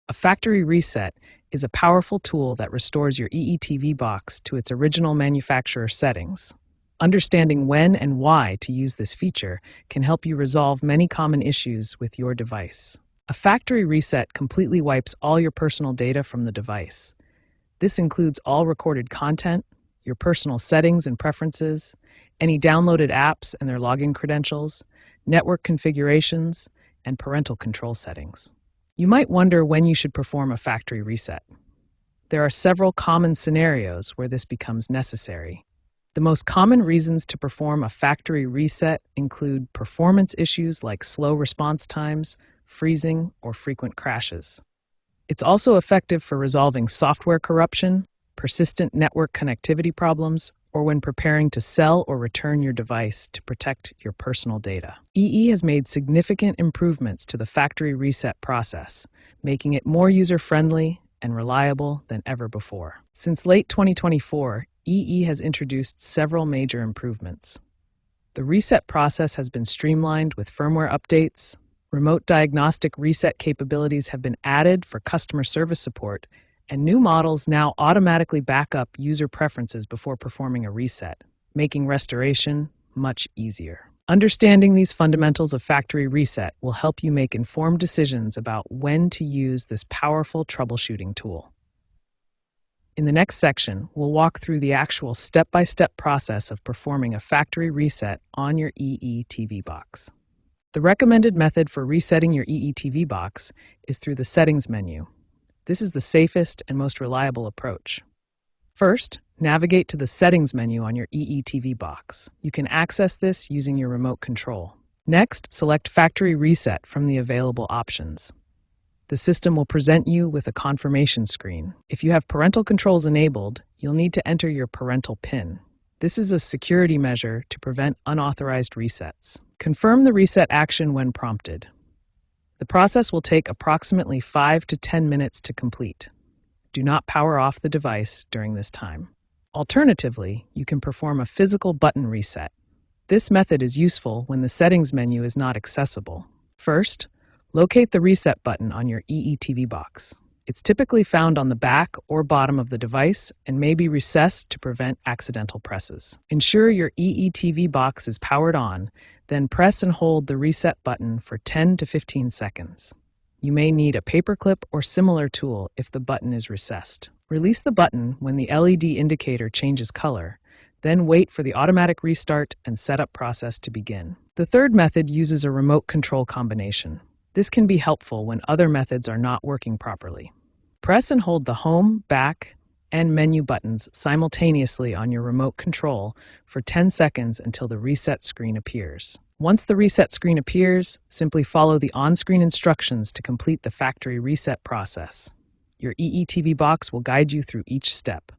A factory reset is a powerful tool that restores your EETV box to its original manufacturer settings. Understanding when and why to use this feature can help you resolve many common issues with your device. A factory reset completely wipes all your personal data from the device. This includes all recorded content, your personal settings and preferences, any downloaded apps and their login credentials, network configurations, and parental control settings. You might wonder when you should perform a factory reset. There are several common scenarios where this becomes necessary. The most common reasons to perform a factory reset include performance issues like slow response times, freezing, or frequent crashes. It's also effective for resolving software corruption, persistent network connectivity problems, or when preparing to sell or return your device to protect your personal data. EE has made significant improvements to the factory reset process, making it more user-friendly and reliable than ever before. Since late 2024, EE has introduced several major improvements. The reset process has been streamlined with firmware updates, remote diagnostic reset capabilities have been added for customer service support, and new models now automatically back up user preferences before performing a reset, making restoration much easier. Understanding these fundamentals of factory reset will help you make informed decisions about when to use this powerful troubleshooting tool. In the next section, we'll walk through the actual step-by-step process of performing a factory reset on your EETV box. The recommended method for resetting your EETV box is through the Settings menu. This is the safest and most reliable approach. First, navigate to the Settings menu on your EETV box. You can access this using your remote control. Next, select Factory Reset from the available options. The system will present you with a confirmation screen. If you have parental controls enabled, you'll need to enter your parental PIN. This is a security measure to prevent unauthorized resets. Confirm the reset action when prompted. The process will take approximately 5 to 10 minutes to complete. Do not power off the device during this time. Alternatively, you can perform a physical button reset. This method is useful when the Settings menu is not accessible. First, locate the reset button on your EETV box. It's typically found on the back or bottom of the device and may be recessed to prevent accidental presses. Ensure your EETV box is powered on, then press and hold the reset button for 10 to 15 seconds. You may need a paperclip or similar tool if the button is recessed. Release the button when the LED indicator changes color, then wait for the automatic restart and setup process to begin. The third method uses a remote control combination. This can be helpful when other methods are not working properly. Press and hold the home, back, and menu buttons simultaneously on your remote control for 10 seconds until the reset screen appears. Once the reset screen appears, simply follow the on-screen instructions to complete the factory reset process. Your EETV box will guide you through each step.